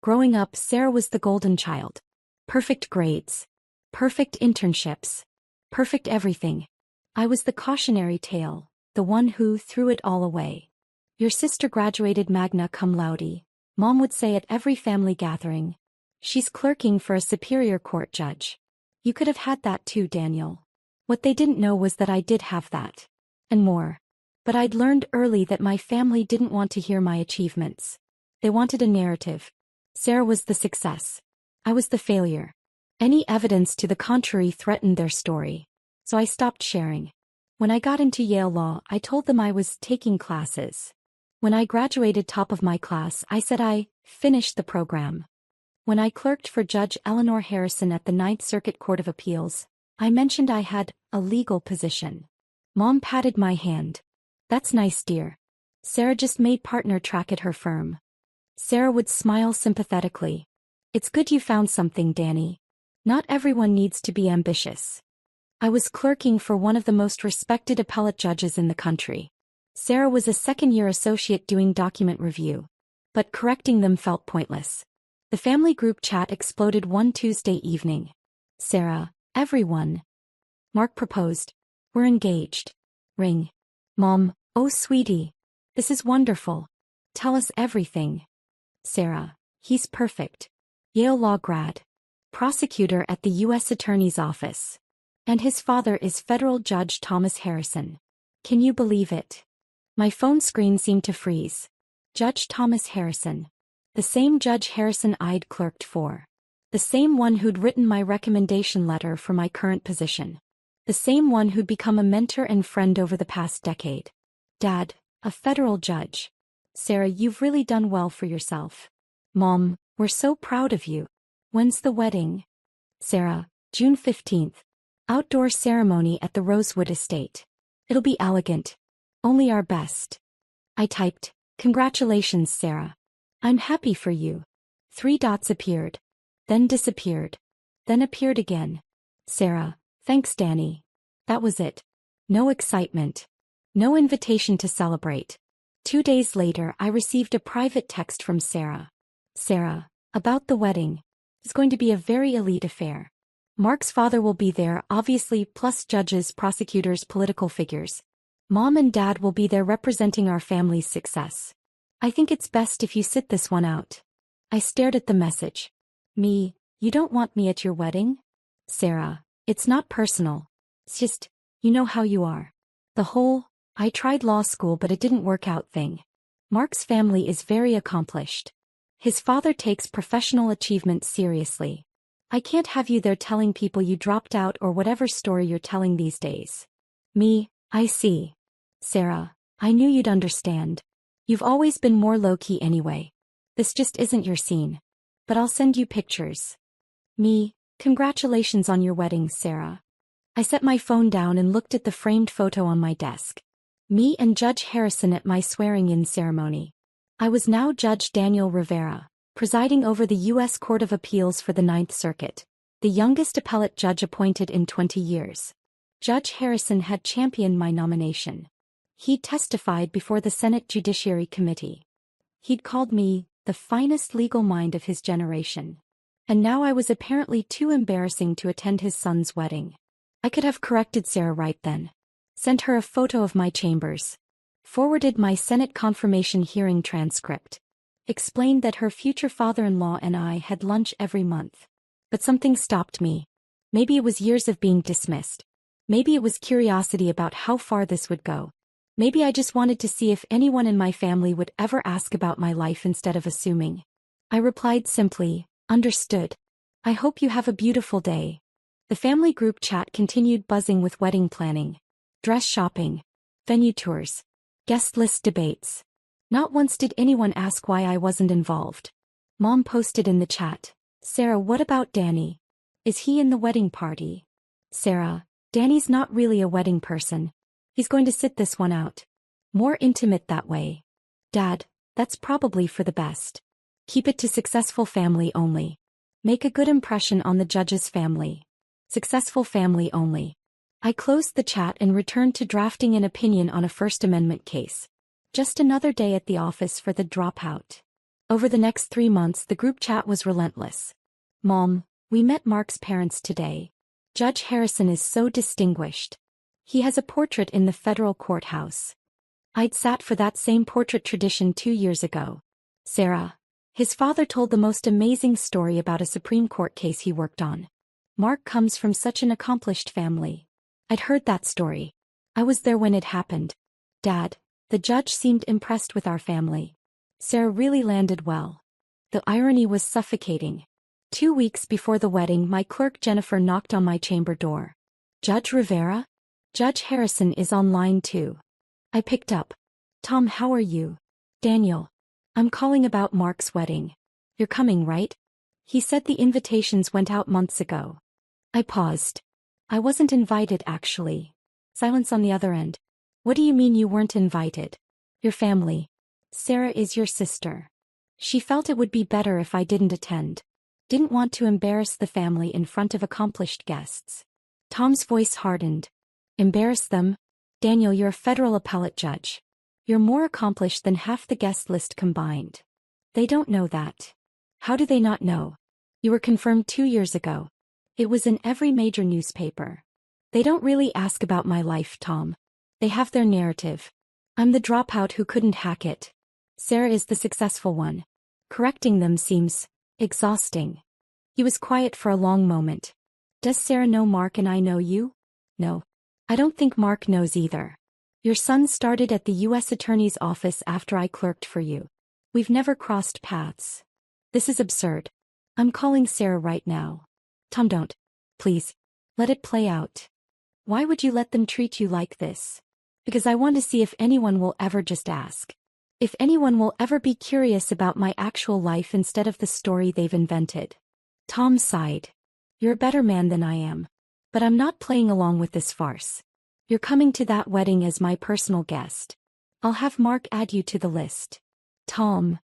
Growing up, Sarah was the golden child. Perfect grades. Perfect internships. Perfect everything. I was the cautionary tale, the one who threw it all away. Your sister graduated magna cum laude, Mom would say at every family gathering. She's clerking for a superior court judge. You could have had that too, Daniel. What they didn't know was that I did have that. And more. But I'd learned early that my family didn't want to hear my achievements. They wanted a narrative. Sarah was the success. I was the failure. Any evidence to the contrary threatened their story. So I stopped sharing. When I got into Yale Law, I told them I was taking classes. When I graduated top of my class, I said I finished the program. When I clerked for Judge Eleanor Harrison at the Ninth Circuit Court of Appeals, I mentioned I had a legal position. Mom patted my hand. That's nice, dear. Sarah just made partner track at her firm. Sarah would smile sympathetically. It's good you found something, Danny. Not everyone needs to be ambitious. I was clerking for one of the most respected appellate judges in the country. Sarah was a second-year associate doing document review. But correcting them felt pointless. The family group chat exploded one Tuesday evening. Sarah, everyone. Mark proposed. We're engaged. Ring. Mom, oh sweetie. This is wonderful. Tell us everything. Sarah, he's perfect. Yale Law grad. Prosecutor at the U.S. Attorney's Office. And his father is Federal Judge Thomas Harrison. Can you believe it? My phone screen seemed to freeze. Judge Thomas Harrison. The same Judge Harrison I'd clerked for. The same one who'd written my recommendation letter for my current position. The same one who'd become a mentor and friend over the past decade. Dad, a federal judge. Sarah, you've really done well for yourself. Mom, we're so proud of you. When's the wedding? Sarah, June 15th. Outdoor ceremony at the Rosewood Estate. It'll be elegant. Only our best. I typed, congratulations, Sarah. I'm happy for you. 3 dots appeared. Then disappeared. Then appeared again. Sarah, thanks, Danny. That was it. No excitement. No invitation to celebrate. 2 days later, I received a private text from Sarah. Sarah, about the wedding. It's going to be a very elite affair. Mark's father will be there, obviously, plus judges, prosecutors, political figures. Mom and Dad will be there representing our family's success. I think it's best if you sit this one out. I stared at the message. Me, you don't want me at your wedding? Sarah, it's not personal. It's just, you know how you are. The whole, I tried law school but it didn't work out thing. Mark's family is very accomplished. His father takes professional achievement seriously. I can't have you there telling people you dropped out or whatever story you're telling these days. Me, I see. Sarah, I knew you'd understand. You've always been more low-key anyway. This just isn't your scene. But I'll send you pictures. Me, congratulations on your wedding, Sarah. I set my phone down and looked at the framed photo on my desk. Me and Judge Harrison at my swearing-in ceremony. I was now Judge Daniel Rivera, presiding over the U.S. Court of Appeals for the Ninth Circuit, the youngest appellate judge appointed in 20 years. Judge Harrison had championed my nomination. He'd testified before the Senate Judiciary Committee. He'd called me the finest legal mind of his generation. And now I was apparently too embarrassing to attend his son's wedding. I could have corrected Sarah right then. Sent her a photo of my chambers. Forwarded my Senate confirmation hearing transcript. Explained that her future father-in-law and I had lunch every month. But something stopped me. Maybe it was years of being dismissed. Maybe it was curiosity about how far this would go. Maybe I just wanted to see if anyone in my family would ever ask about my life instead of assuming. I replied simply, understood. I hope you have a beautiful day. The family group chat continued buzzing with wedding planning, dress shopping, venue tours, guest list debates. Not once did anyone ask why I wasn't involved. Mom posted in the chat, Sarah, what about Danny? Is he in the wedding party? Sarah, Danny's not really a wedding person. He's going to sit this one out. More intimate that way. Dad, that's probably for the best. Keep it to successful family only. Make a good impression on the judge's family. Successful family only. I closed the chat and returned to drafting an opinion on a First Amendment case. Just another day at the office for the dropout. Over the next 3 months, the group chat was relentless. Mom, we met Mark's parents today. Judge Harrison is so distinguished. He has a portrait in the federal courthouse. I'd sat for that same portrait tradition 2 years ago. Sarah. His father told the most amazing story about a Supreme Court case he worked on. Mark comes from such an accomplished family. I'd heard that story. I was there when it happened. Dad, the judge seemed impressed with our family. Sarah really landed well. The irony was suffocating. 2 weeks before the wedding, my clerk Jennifer knocked on my chamber door. Judge Rivera? Judge Harrison is on line 2. I picked up. Tom, how are you? Daniel. I'm calling about Mark's wedding. You're coming, right? He said the invitations went out months ago. I paused. I wasn't invited, actually. Silence on the other end. What do you mean you weren't invited? Your family. Sarah is your sister. She felt it would be better if I didn't attend. Didn't want to embarrass the family in front of accomplished guests. Tom's voice hardened. Embarrass them? Daniel, you're a federal appellate judge. You're more accomplished than half the guest list combined. They don't know that. How do they not know? You were confirmed 2 years ago. It was in every major newspaper. They don't really ask about my life, Tom. They have their narrative. I'm the dropout who couldn't hack it. Sarah is the successful one. Correcting them seems exhausting. He was quiet for a long moment. Does Sarah know Mark and I know you? No. I don't think Mark knows either. Your son started at the U.S. Attorney's office after I clerked for you. We've never crossed paths. This is absurd. I'm calling Sarah right now. Tom, don't. Please. Let it play out. Why would you let them treat you like this? Because I want to see if anyone will ever just ask. If anyone will ever be curious about my actual life instead of the story they've invented. Tom sighed. You're a better man than I am. But I'm not playing along with this farce. You're coming to that wedding as my personal guest. I'll have Mark add you to the list. Tom.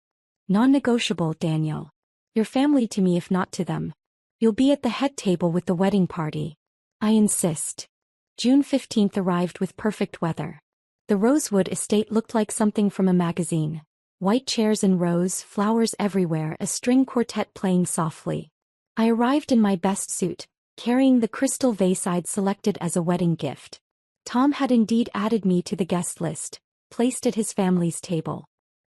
Non-negotiable, Daniel. You're family to me if not to them. You'll be at the head table with the wedding party. I insist. June 15th arrived with perfect weather. The Rosewood estate looked like something from a magazine. White chairs in rows, flowers everywhere, a string quartet playing softly. I arrived in my best suit, carrying the crystal vase I'd selected as a wedding gift. Tom had indeed added me to the guest list, placed at his family's table.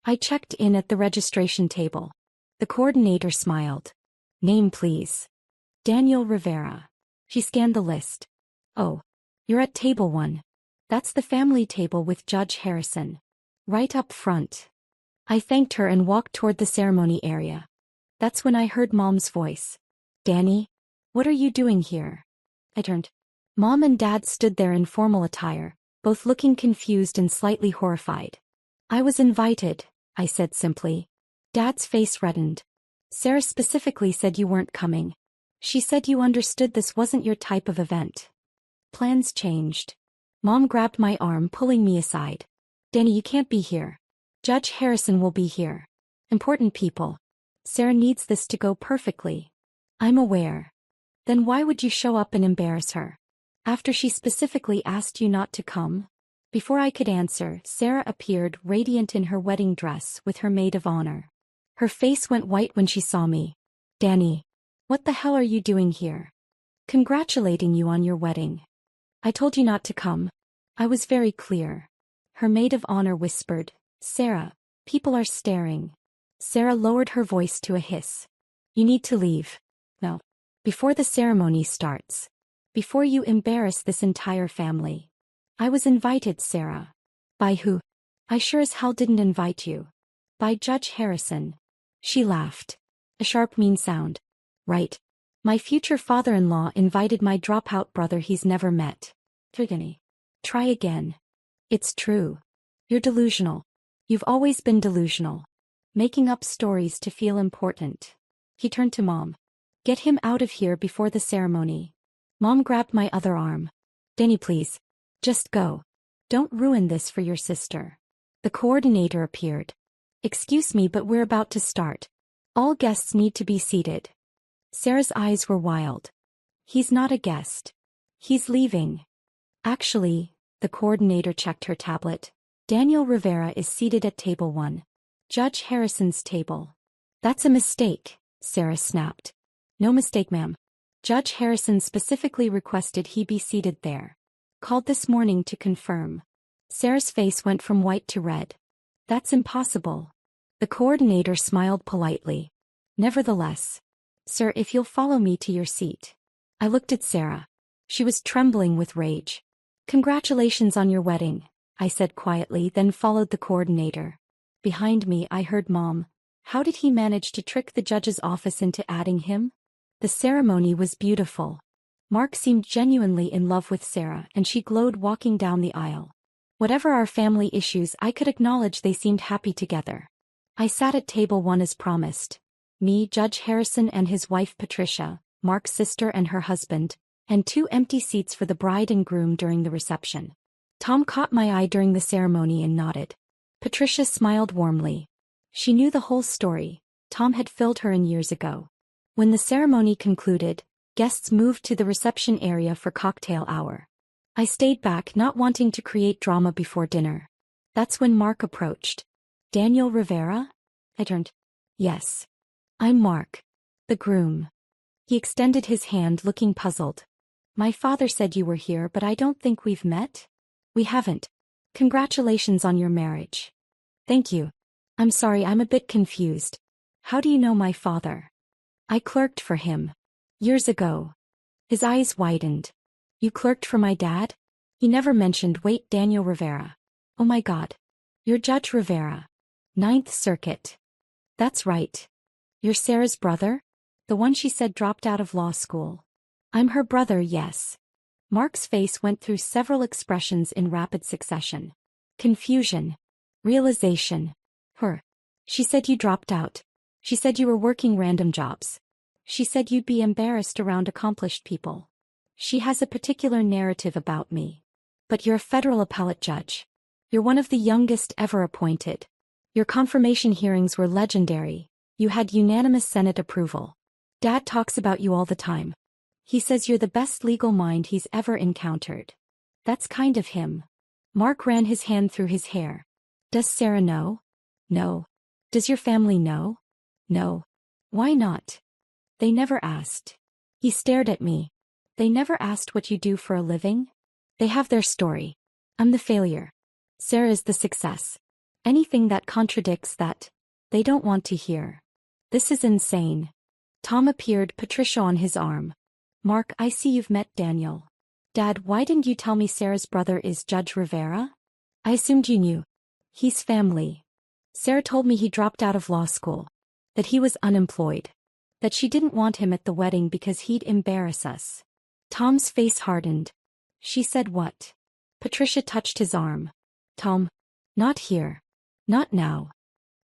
I checked in at the registration table. The coordinator smiled. Name, please. Daniel Rivera. She scanned the list. Oh. You're at table 1. That's the family table with Judge Harrison. Right up front. I thanked her and walked toward the ceremony area. That's when I heard Mom's voice. Danny? What are you doing here? I turned. Mom and Dad stood there in formal attire, both looking confused and slightly horrified. I was invited, I said simply. Dad's face reddened. Sarah specifically said you weren't coming. She said you understood this wasn't your type of event. Plans changed. Mom grabbed my arm, pulling me aside. Danny, you can't be here. Judge Harrison will be here. Important people. Sarah needs this to go perfectly. I'm aware. Then why would you show up and embarrass her? After she specifically asked you not to come? Before I could answer, Sarah appeared, radiant in her wedding dress with her maid of honor. Her face went white when she saw me. Danny, what the hell are you doing here? Congratulating you on your wedding. I told you not to come. I was very clear. Her maid of honor whispered, Sarah, people are staring. Sarah lowered her voice to a hiss. You need to leave. No. Before the ceremony starts. Before you embarrass this entire family. I was invited, Sarah. By who? I sure as hell didn't invite you. By Judge Harrison. She laughed. A sharp, mean sound. Right. My future father-in-law invited my dropout brother he's never met. Trigany. Try again. It's true. You're delusional. You've always been delusional. Making up stories to feel important. He turned to Mom. Get him out of here before the ceremony. Mom grabbed my other arm. Danny, please. Just go. Don't ruin this for your sister. The coordinator appeared. Excuse me, but we're about to start. All guests need to be seated. Sarah's eyes were wild. He's not a guest. He's leaving. Actually, the coordinator checked her tablet. Daniel Rivera is seated at table 1. Judge Harrison's table. That's a mistake, Sarah snapped. No mistake, ma'am. Judge Harrison specifically requested he be seated there. Called this morning to confirm. Sarah's face went from white to red. That's impossible. The coordinator smiled politely. Nevertheless. Sir, if you'll follow me to your seat. I looked at Sarah. She was trembling with rage. Congratulations on your wedding, I said quietly, then followed the coordinator. Behind me I heard Mom. How did he manage to trick the judge's office into adding him? The ceremony was beautiful. Mark seemed genuinely in love with Sarah, and she glowed walking down the aisle. Whatever our family issues, I could acknowledge they seemed happy together. I sat at table 1 as promised. Me, Judge Harrison and his wife Patricia, Mark's sister and her husband, and 2 empty seats for the bride and groom during the reception. Tom caught my eye during the ceremony and nodded. Patricia smiled warmly. She knew the whole story. Tom had filled her in years ago. When the ceremony concluded, guests moved to the reception area for cocktail hour. I stayed back, not wanting to create drama before dinner. That's when Mark approached. Daniel Rivera? I turned. Yes. I'm Mark. The groom. He extended his hand, looking puzzled. My father said you were here, but I don't think we've met? We haven't. Congratulations on your marriage. Thank you. I'm sorry, I'm a bit confused. How do you know my father? I clerked for him. Years ago. His eyes widened. You clerked for my dad? He never mentioned. Wait, Daniel Rivera. Oh my God. You're Judge Rivera. Ninth Circuit. That's right. You're Sarah's brother? The one she said dropped out of law school. I'm her brother, yes. Mark's face went through several expressions in rapid succession. Confusion. Realization. Her. She said you dropped out. She said you were working random jobs. She said you'd be embarrassed around accomplished people. She has a particular narrative about me. But you're a federal appellate judge. You're one of the youngest ever appointed. Your confirmation hearings were legendary. You had unanimous Senate approval. Dad talks about you all the time. He says you're the best legal mind he's ever encountered. That's kind of him. Mark ran his hand through his hair. Does Sarah know? No. Does your family know? No. Why not? They never asked. He stared at me. They never asked what you do for a living? They have their story. I'm the failure. Sarah is the success. Anything that contradicts that, they don't want to hear. This is insane. Tom appeared, Patricia on his arm. Mark, I see you've met Daniel. Dad, why didn't you tell me Sarah's brother is Judge Rivera? I assumed you knew. He's family. Sarah told me he dropped out of law school. That he was unemployed. That she didn't want him at the wedding because he'd embarrass us. Tom's face hardened. She said what? Patricia touched his arm. Tom. Not here. Not now.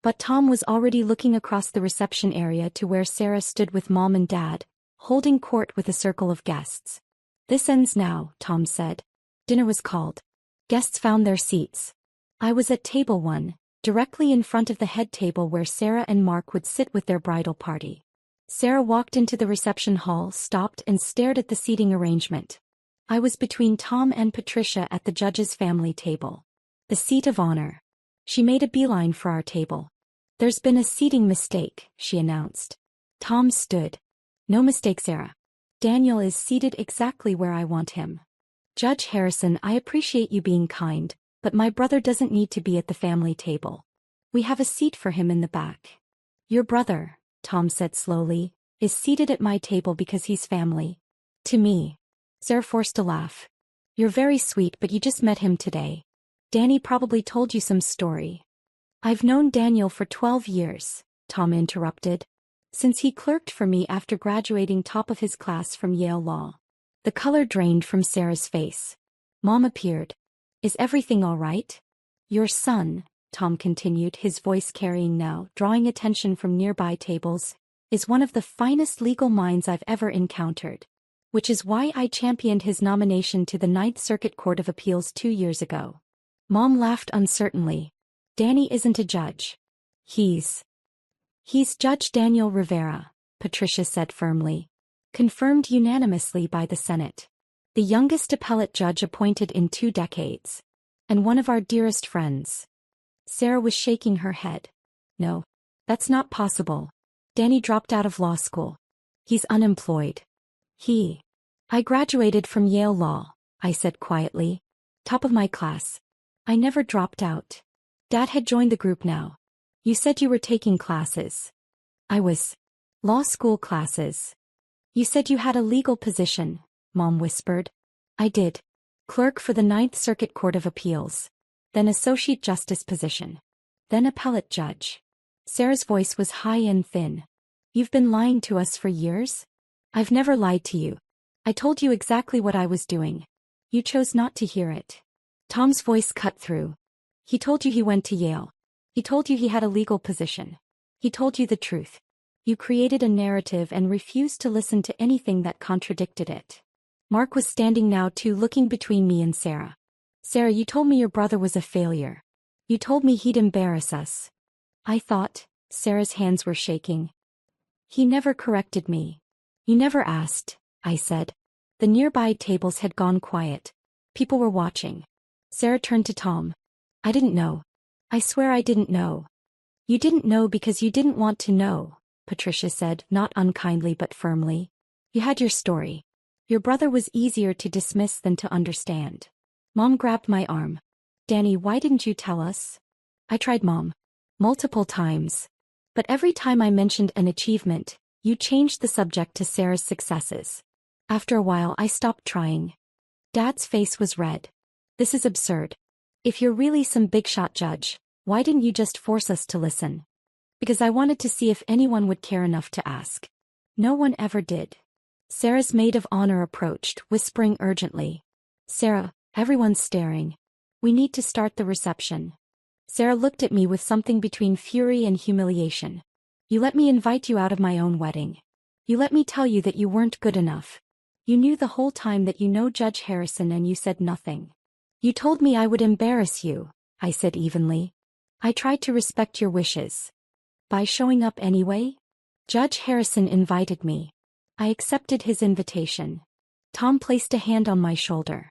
But Tom was already looking across the reception area to where Sarah stood with Mom and Dad, holding court with a circle of guests. This ends now, Tom said. Dinner was called. Guests found their seats. I was at table 1, directly in front of the head table where Sarah and Mark would sit with their bridal party. Sarah walked into the reception hall, stopped and stared at the seating arrangement. I was between Tom and Patricia at the judge's family table. The seat of honor. She made a beeline for our table. There's been a seating mistake, she announced. Tom stood. No mistake, Sarah. Daniel is seated exactly where I want him. Judge Harrison, I appreciate you being kind, but my brother doesn't need to be at the family table. We have a seat for him in the back. Your brother, Tom said slowly, is seated at my table because he's family. To me. Sarah forced a laugh. You're very sweet, but you just met him today. Danny probably told you some story. I've known Daniel for 12 years, Tom interrupted. Since he clerked for me after graduating top of his class from Yale Law. The color drained from Sarah's face. Mom appeared. Is everything all right? Your son, Tom continued, his voice carrying now, drawing attention from nearby tables, is one of the finest legal minds I've ever encountered. Which is why I championed his nomination to the Ninth Circuit Court of Appeals 2 years ago. Mom laughed uncertainly. Danny isn't a judge. He's Judge Daniel Rivera, Patricia said firmly. Confirmed unanimously by the Senate. The youngest appellate judge appointed in 2 decades. And one of our dearest friends. Sarah was shaking her head. No. That's not possible. Danny dropped out of law school. He's unemployed. I graduated from Yale Law, I said quietly. Top of my class. I never dropped out. Dad had joined the group now. You said you were taking classes. I was. Law school classes. You said you had a legal position, Mom whispered. I did. Clerk for the Ninth Circuit Court of Appeals. Then Associate Justice position. Then Appellate Judge. Sarah's voice was high and thin. You've been lying to us for years? I've never lied to you. I told you exactly what I was doing. You chose not to hear it. Tom's voice cut through. He told you he went to Yale. He told you he had a legal position. He told you the truth. You created a narrative and refused to listen to anything that contradicted it. Mark was standing now too, looking between me and Sarah. Sarah, you told me your brother was a failure. You told me he'd embarrass us. I thought. Sarah's hands were shaking. He never corrected me. You never asked, I said. The nearby tables had gone quiet. People were watching. Sarah turned to Tom. I didn't know. I swear I didn't know. You didn't know because you didn't want to know, Patricia said, not unkindly but firmly. You had your story. Your brother was easier to dismiss than to understand. Mom grabbed my arm. Danny, why didn't you tell us? I tried, Mom. Multiple times. But every time I mentioned an achievement, you changed the subject to Sarah's successes. After a while I stopped trying. Dad's face was red. This is absurd. If you're really some big-shot judge, why didn't you just force us to listen? Because I wanted to see if anyone would care enough to ask. No one ever did. Sarah's maid of honor approached, whispering urgently. Sarah, everyone's staring. We need to start the reception. Sarah looked at me with something between fury and humiliation. You let me invite you out of my own wedding. You let me tell you that you weren't good enough. You knew the whole time that you know Judge Harrison and you said nothing. You told me I would embarrass you, I said evenly. I tried to respect your wishes. By showing up anyway? Judge Harrison invited me. I accepted his invitation. Tom placed a hand on my shoulder.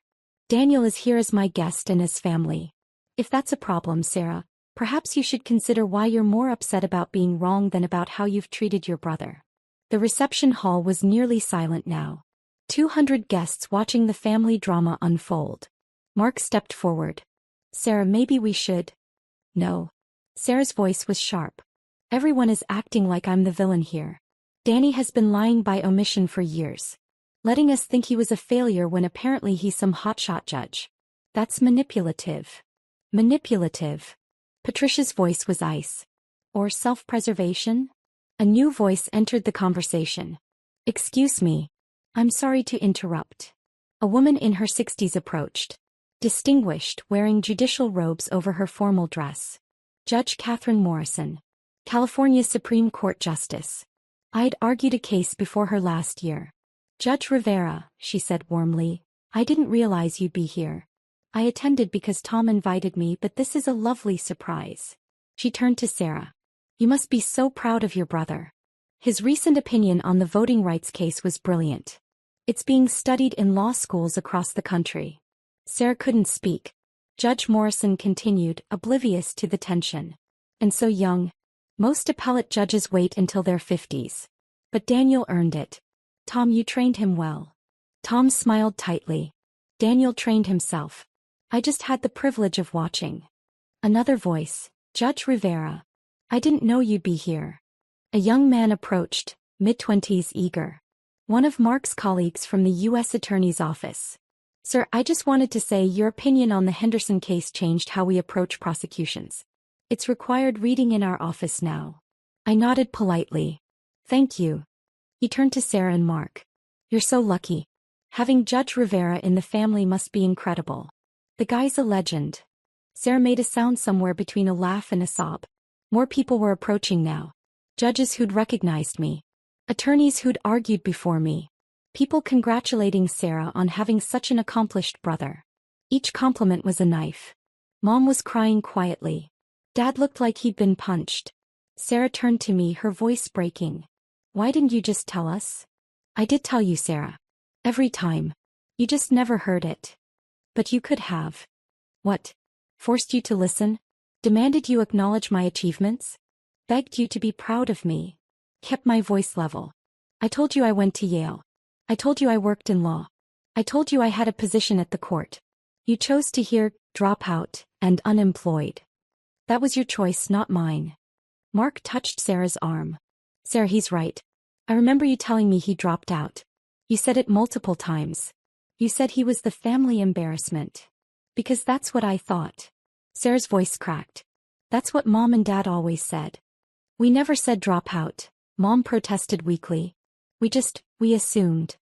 Daniel is here as my guest and as family. If that's a problem, Sarah, perhaps you should consider why you're more upset about being wrong than about how you've treated your brother. The reception hall was nearly silent now. 200 guests watching the family drama unfold. Mark stepped forward. Sarah, maybe we should. No. Sarah's voice was sharp. Everyone is acting like I'm the villain here. Danny has been lying by omission for years. Letting us think he was a failure when apparently he's some hotshot judge. That's manipulative. Manipulative. Patricia's voice was ice. Or self-preservation? A new voice entered the conversation. Excuse me. I'm sorry to interrupt. A woman in her 60s approached. Distinguished, wearing judicial robes over her formal dress. Judge Catherine Morrison. California Supreme Court Justice. I'd argued a case before her last year. Judge Rivera, she said warmly, I didn't realize you'd be here. I attended because Tom invited me, but this is a lovely surprise. She turned to Sarah. You must be so proud of your brother. His recent opinion on the voting rights case was brilliant. It's being studied in law schools across the country. Sarah couldn't speak. Judge Morrison continued, oblivious to the tension. And so young. Most appellate judges wait until their 50s. But Daniel earned it. Tom, you trained him well. Tom smiled tightly. Daniel trained himself. I just had the privilege of watching. Another voice. Judge Rivera. I didn't know you'd be here. A young man approached, mid-20s, eager. One of Mark's colleagues from the U.S. Attorney's Office. Sir, I just wanted to say your opinion on the Henderson case changed how we approach prosecutions. It's required reading in our office now. I nodded politely. Thank you. He turned to Sarah and Mark. You're so lucky. Having Judge Rivera in the family must be incredible. The guy's a legend. Sarah made a sound somewhere between a laugh and a sob. More people were approaching now. Judges who'd recognized me. Attorneys who'd argued before me. People congratulating Sarah on having such an accomplished brother. Each compliment was a knife. Mom was crying quietly. Dad looked like he'd been punched. Sarah turned to me, her voice breaking. Why didn't you just tell us? I did tell you, Sarah. Every time. You just never heard it. But you could have. What? Forced you to listen? Demanded you acknowledge my achievements? Begged you to be proud of me? Kept my voice level. I told you I went to Yale. I told you I worked in law. I told you I had a position at the court. You chose to hear dropout and unemployed. That was your choice, not mine. Mark touched Sarah's arm. Sarah, he's right. I remember you telling me he dropped out. You said it multiple times. You said he was the family embarrassment. Because that's what I thought. Sarah's voice cracked. That's what Mom and Dad always said. We never said drop out, Mom protested weakly. We assumed.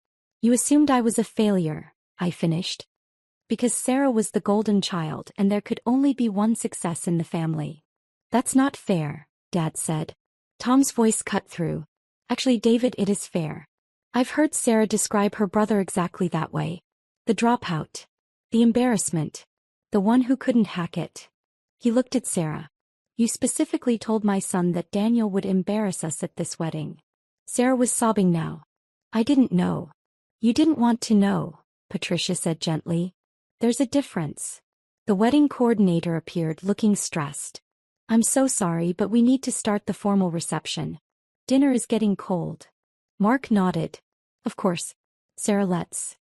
You assumed I was a failure, I finished. Because Sarah was the golden child and there could only be one success in the family. That's not fair, Dad said. Tom's voice cut through. Actually, David, it is fair. I've heard Sarah describe her brother exactly that way. The dropout. The embarrassment. The one who couldn't hack it. He looked at Sarah. You specifically told my son that Daniel would embarrass us at this wedding. Sarah was sobbing now. I didn't know. You didn't want to know, Patricia said gently. There's a difference. The wedding coordinator appeared looking stressed. I'm so sorry, but we need to start the formal reception. Dinner is getting cold. Mark nodded. Of course. Sarah, let's.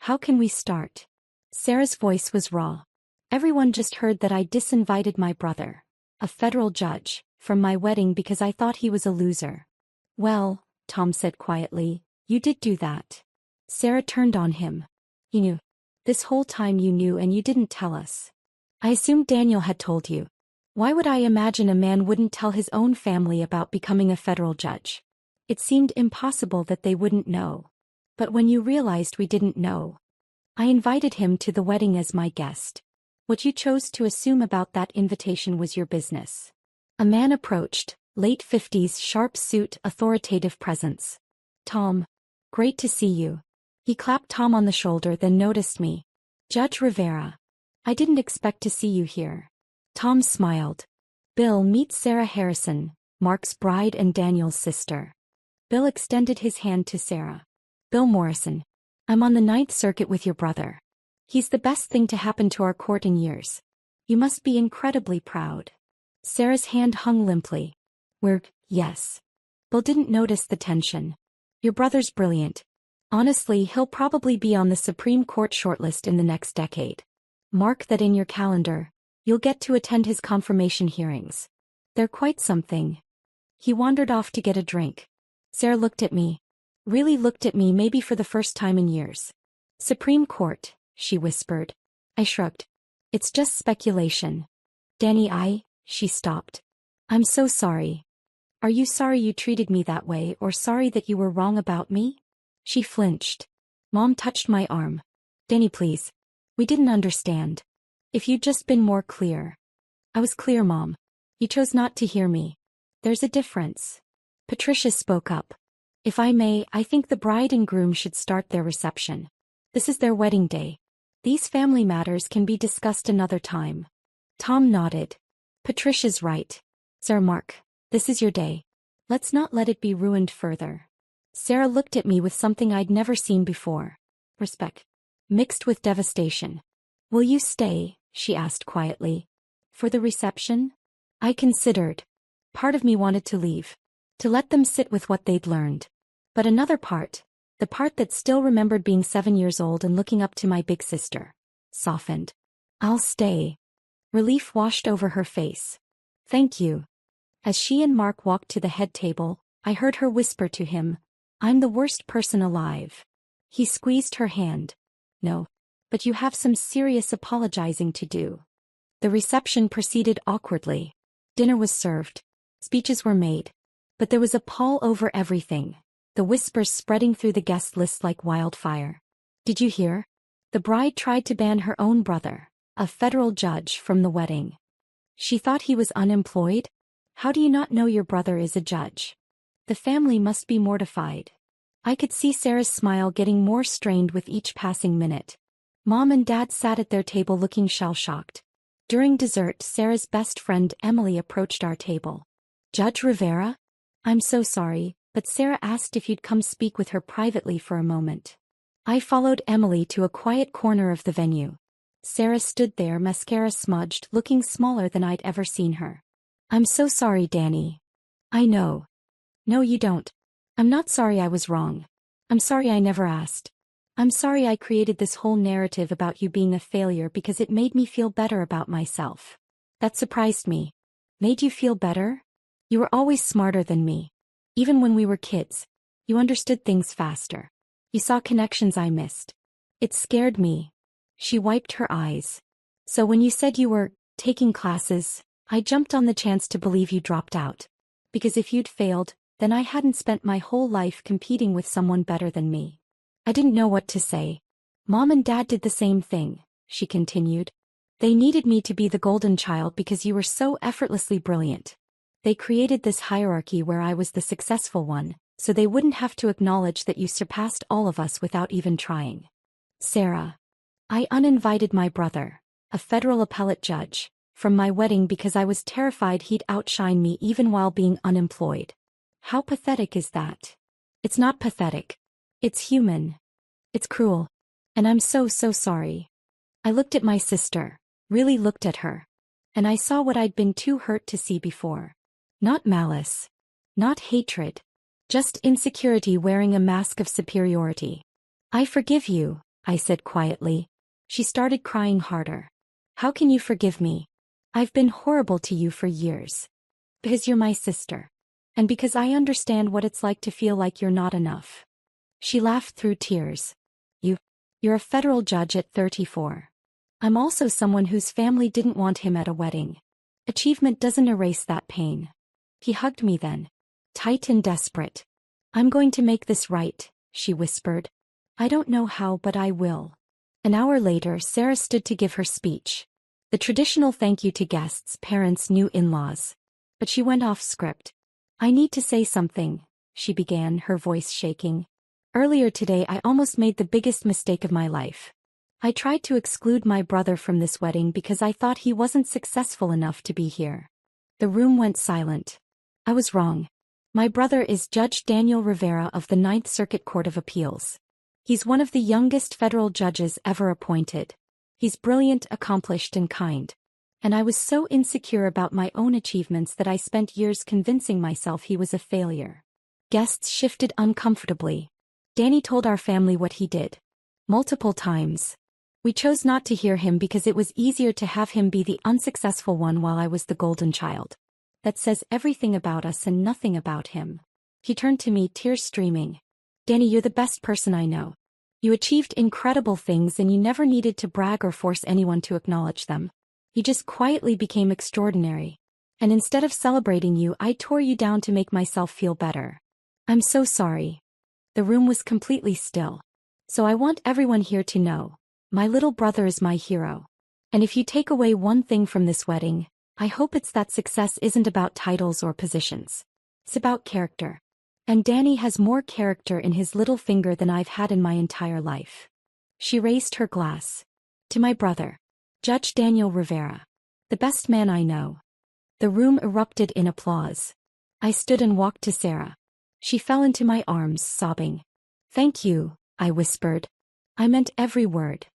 How can we start? Sarah's voice was raw. Everyone just heard that I disinvited my brother, a federal judge, from my wedding because I thought he was a loser. Well, Tom said quietly, you did do that. Sarah turned on him. You knew. This whole time you knew and you didn't tell us. I assumed Daniel had told you. Why would I imagine a man wouldn't tell his own family about becoming a federal judge? It seemed impossible that they wouldn't know. But when you realized we didn't know, I invited him to the wedding as my guest. What you chose to assume about that invitation was your business. A man approached, late 50s, sharp suit, authoritative presence. Tom. Great to see you. He clapped Tom on the shoulder, then noticed me. Judge Rivera. I didn't expect to see you here. Tom smiled. Bill, meet Sarah Harrison, Mark's bride and Daniel's sister. Bill extended his hand to Sarah. Bill Morrison. I'm on the 9th Circuit with your brother. He's the best thing to happen to our court in years. You must be incredibly proud. Sarah's hand hung limply. Yes. Bill didn't notice the tension. Your brother's brilliant. Honestly, he'll probably be on the Supreme Court shortlist in the next decade. Mark that in your calendar. You'll get to attend his confirmation hearings. They're quite something. He wandered off to get a drink. Sarah looked at me. Really looked at me, maybe for the first time in years. Supreme Court, she whispered. I shrugged. It's just speculation. Danny, she stopped. I'm so sorry. Are you sorry you treated me that way or sorry that you were wrong about me? She flinched. Mom touched my arm. Danny, please. We didn't understand. If you'd just been more clear. I was clear, Mom. You chose not to hear me. There's a difference. Patricia spoke up. If I may, I think the bride and groom should start their reception. This is their wedding day. These family matters can be discussed another time. Tom nodded. Patricia's right. Sir Mark, this is your day. Let's not let it be ruined further. Sarah looked at me with something I'd never seen before. Respect. Mixed with devastation. Will you stay? She asked quietly. For the reception? I considered. Part of me wanted to leave. To let them sit with what they'd learned. But another part, the part that still remembered being 7 years old and looking up to my big sister, softened. I'll stay. Relief washed over her face. Thank you. As she and Mark walked to the head table, I heard her whisper to him, I'm the worst person alive. He squeezed her hand. No. But you have some serious apologizing to do. The reception proceeded awkwardly. Dinner was served. Speeches were made. But there was a pall over everything, the whispers spreading through the guest list like wildfire. Did you hear? The bride tried to ban her own brother, a federal judge, from the wedding. She thought he was unemployed? How do you not know your brother is a judge? The family must be mortified. I could see Sarah's smile getting more strained with each passing minute. Mom and Dad sat at their table looking shell-shocked. During dessert, Sarah's best friend Emily approached our table. Judge Rivera? I'm so sorry, but Sarah asked if you'd come speak with her privately for a moment. I followed Emily to a quiet corner of the venue. Sarah stood there, mascara smudged, looking smaller than I'd ever seen her. I'm so sorry, Danny. I know. No, you don't. I'm not sorry I was wrong. I'm sorry I never asked. I'm sorry I created this whole narrative about you being a failure because it made me feel better about myself. That surprised me. Made you feel better? You were always smarter than me. Even when we were kids. You understood things faster. You saw connections I missed. It scared me. She wiped her eyes. So when you said you were taking classes, I jumped on the chance to believe you dropped out. Because if you'd failed, then I hadn't spent my whole life competing with someone better than me. I didn't know what to say. Mom and Dad did the same thing, she continued. They needed me to be the golden child because you were so effortlessly brilliant. They created this hierarchy where I was the successful one, so they wouldn't have to acknowledge that you surpassed all of us without even trying. Sarah. I uninvited my brother, a federal appellate judge, from my wedding because I was terrified he'd outshine me even while being unemployed. How pathetic is that? It's not pathetic. It's human. It's cruel. And I'm so sorry. I looked at my sister, really looked at her. And I saw what I'd been too hurt to see before. Not malice. Not hatred. Just insecurity wearing a mask of superiority. I forgive you, I said quietly. She started crying harder. How can you forgive me? I've been horrible to you for years. Because you're my sister. And because I understand what it's like to feel like you're not enough. She laughed through tears. You're a federal judge at 34. I'm also someone whose family didn't want him at a wedding. Achievement doesn't erase that pain. He hugged me then. Tight and desperate. I'm going to make this right, she whispered. I don't know how, but I will. An hour later, Sarah stood to give her speech. The traditional thank you to guests, parents, new in-laws. But she went off script. I need to say something, she began, her voice shaking. Earlier today I almost made the biggest mistake of my life. I tried to exclude my brother from this wedding because I thought he wasn't successful enough to be here. The room went silent. I was wrong. My brother is Judge Daniel Rivera of the Ninth Circuit Court of Appeals. He's one of the youngest federal judges ever appointed. He's brilliant, accomplished, and kind. And I was so insecure about my own achievements that I spent years convincing myself he was a failure. Guests shifted uncomfortably. Danny told our family what he did. Multiple times. We chose not to hear him because it was easier to have him be the unsuccessful one while I was the golden child. That says everything about us and nothing about him. He turned to me, tears streaming. Danny, you're the best person I know. You achieved incredible things and you never needed to brag or force anyone to acknowledge them. You just quietly became extraordinary. And instead of celebrating you, I tore you down to make myself feel better. I'm so sorry. The room was completely still. So I want everyone here to know, my little brother is my hero. And if you take away one thing from this wedding, I hope it's that success isn't about titles or positions. It's about character. And Danny has more character in his little finger than I've had in my entire life. She raised her glass. To my brother, Judge Daniel Rivera. The best man I know. The room erupted in applause. I stood and walked to Sarah. She fell into my arms, sobbing. Thank you, I whispered. I meant every word.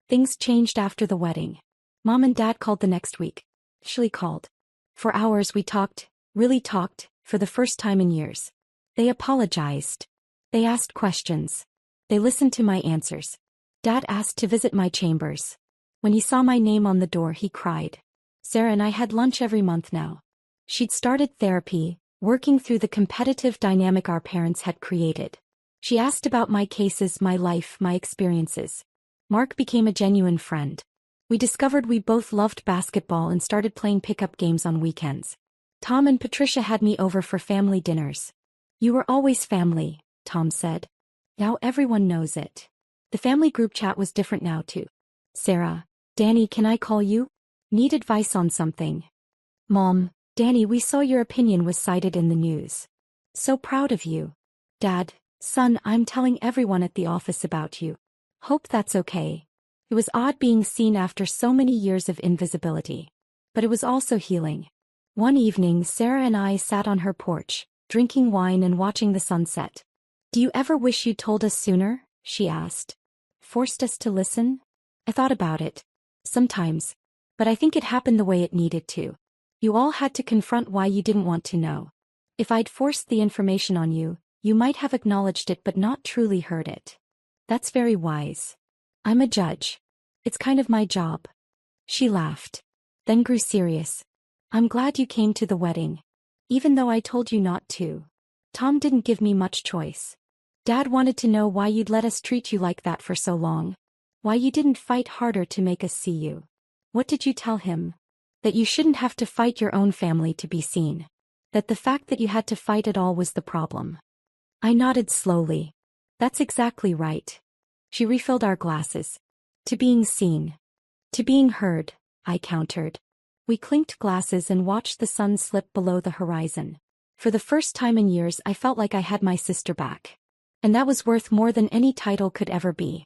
Things changed after the wedding. Mom and Dad called the next week. She called. For hours we talked, really talked, for the first time in years. They apologized. They asked questions. They listened to my answers. Dad asked to visit my chambers. When he saw my name on the door, he cried. Sarah and I had lunch every month now. She'd started therapy, working through the competitive dynamic our parents had created. She asked about my cases, my life, my experiences. Mark became a genuine friend. We discovered we both loved basketball and started playing pickup games on weekends. Tom and Patricia had me over for family dinners. You were always family, Tom said. Now everyone knows it. The family group chat was different now too. Sarah, Danny, can I call you? Need advice on something. Mom, Danny, we saw your opinion was cited in the news. So proud of you. Dad, son, I'm telling everyone at the office about you. Hope that's okay. It was odd being seen after so many years of invisibility. But it was also healing. One evening, Sarah and I sat on her porch, drinking wine and watching the sunset. Do you ever wish you'd told us sooner? She asked. Forced us to listen? I thought about it. Sometimes. But I think it happened the way it needed to. You all had to confront why you didn't want to know. If I'd forced the information on you, you might have acknowledged it but not truly heard it. That's very wise. I'm a judge. It's kind of my job. She laughed. Then grew serious. I'm glad you came to the wedding. Even though I told you not to. Tom didn't give me much choice. Dad wanted to know why you'd let us treat you like that for so long. Why you didn't fight harder to make us see you. What did you tell him? That you shouldn't have to fight your own family to be seen. That the fact that you had to fight at all was the problem. I nodded slowly. That's exactly right. She refilled our glasses. To being seen. To being heard, I countered. We clinked glasses and watched the sun slip below the horizon. For the first time in years I felt like I had my sister back. And that was worth more than any title could ever be.